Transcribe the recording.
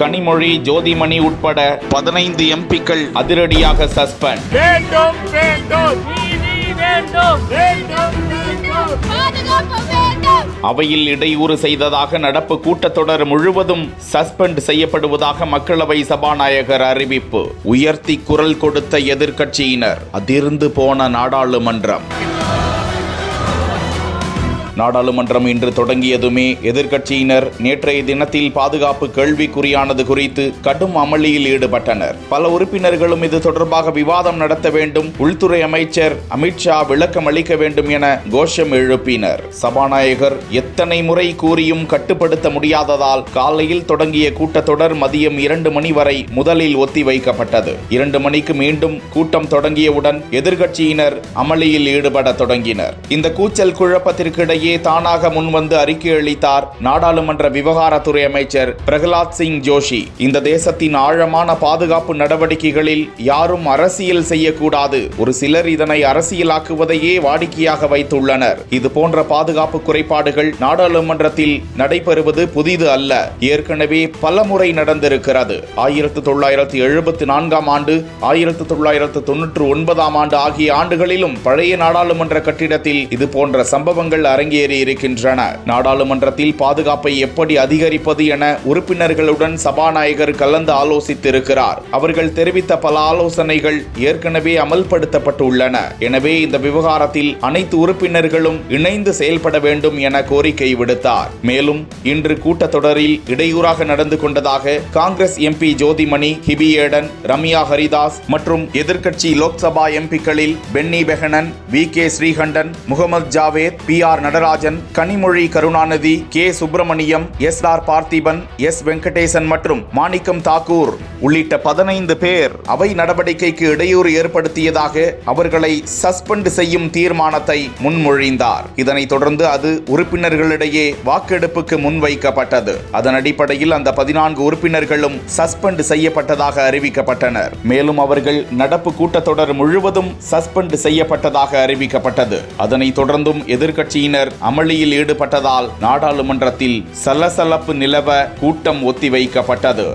கனிமொழி, ஜோதிமணி உட்பட 15 எம்பிக்கள் அதிரடியாக சஸ்பெண்ட். வேண்டும் வேண்டும் வேண்டும் வேண்டும் வேண்டும். அவையில் இடையூறு செய்ததாக நடப்பு கூட்டத்தொடர் முழுவதும் சஸ்பெண்ட் செய்யப்படுவதாக மக்களவை சபாநாயகர் அறிவிப்பு. உயர்த்தி குரல் கொடுத்த எதிர்க்கட்சியினர். அதிர்ந்து போன நாடாளுமன்றம். நாடாளுமன்றம் இன்று தொடங்கியதுமே எதிர்க்கட்சியினர் நேற்றைய தினத்தில் பாதுகாப்பு கேள்விக்குறியானது குறித்து கடும் அமளியில் ஈடுபட்டனர். பல உறுப்பினர்களும் இது தொடர்பாக விவாதம் நடத்த வேண்டும், உள்துறை அமைச்சர் அமித்ஷா விளக்கம் அளிக்க வேண்டும் என கோஷம் எழுப்பினர். சபாநாயகர் எத்தனை முறை கூறியும் கட்டுப்படுத்த முடியாததால் காலையில் தொடங்கிய கூட்டத்தொடர் மதியம் 2 மணி வரை முதலில் ஒத்திவைக்கப்பட்டது. 2 மணிக்கு மீண்டும் கூட்டம் தொடங்கியவுடன் எதிர்க்கட்சியினர் அமளியில் ஈடுபட தொடங்கினர். இந்த கூச்சல் குழப்பத்திற்கு இடையே தானாக முன்வந்து அறிக்கை அளித்தார் நாடாளுமன்ற விவகாரத்துறை அமைச்சர் பிரகலாத் சிங் ஜோஷி. இந்த தேசத்தின் ஆழமான பாதுகாப்பு நடவடிக்கைகளில் யாரும் அரசியல் செய்யக்கூடாது. ஒரு சிலர் இதனை அரசியலாக்குவதையே வாடிக்கையாக வைத்துள்ளனர். இது போன்ற பாதுகாப்பு குறைபாடுகள் நாடாளுமன்றத்தில் நடைபெறுவது புதிது அல்ல. ஏற்கனவே பல முறை நடந்திருக்கிறது. 1974 ஆண்டு, 1999 ஆகிய ஆண்டுகளிலும் பழைய நாடாளுமன்ற கட்டிடத்தில் இது போன்ற சம்பவங்கள் அரங்கேறி இருக்கின்றன. நாடாளுமன்றத்தில் பாதுகாப்பை எப்படி அதிகரிப்பது என உறுப்பினர்களுடன் சபாநாயகர் கலந்து ஆலோசித்திருக்கிறார். அவர்கள் தெரிவித்த பல ஆலோசனைகள் ஏற்கனவே அமல்படுத்தப்பட்டுள்ளன. எனவே இந்த விவகாரத்தில் அனைத்து உறுப்பினர்களும் இணைந்து செயல்பட வேண்டும் என கோரிக்கை விடுத்தார். மேலும் இன்று கூட்டத்தொடரில் இடையூறாக நடந்து கொண்டதாக காங்கிரஸ் எம்பி ஜோதிமணி, ஹிபி ஏடன், ரம்யா ஹரிதாஸ் மற்றும் எதிர்க்கட்சி லோக்சபா எம்பிக்களில் Benny Behanan, V K. Sreekandan, Mohammed Javed, P R. Natarajan, Kanimozhi Karunanidhi, K. Subramaniam, S R. Parthiban, S. Venkatesan மற்றும் மாணிக்கம் தாக்கூர் உள்ளிட்ட 15 பேர் அவை நடவடிக்கைக்கு இடையூறு ஏற்படுத்தியதாக அவர்களை சஸ்பெண்ட் செய்யும் தீர்மானத்தை முன்மொழிந்தார். இதனைத் தொடர்ந்து அது உறுப்பினர்களிடையே வாக்கெடுப்புக்கு முன்வைக்கப்பட்டது. அதன் அடிப்படையில் அந்த 14 உறுப்பினர்களும் சஸ்பெண்ட் செய்யப்பட்டதாக அறிவிக்கப்பட்டனர். மேலும் அவர்கள் நடப்பு கூட்டத்தொடர் முழுவதும் சஸ்பெண்ட் செய்யப்பட்டதாக அறிவிக்கப்பட்டது. அதனைத் தொடர்ந்தும் எதிர்க்கட்சியினர் அமளியில் ஈடுபட்டதால் நாடாளுமன்றத்தில் சலசலப்பு நிலவ கூட்டம் ஒத்திவைக்கப்பட்டது.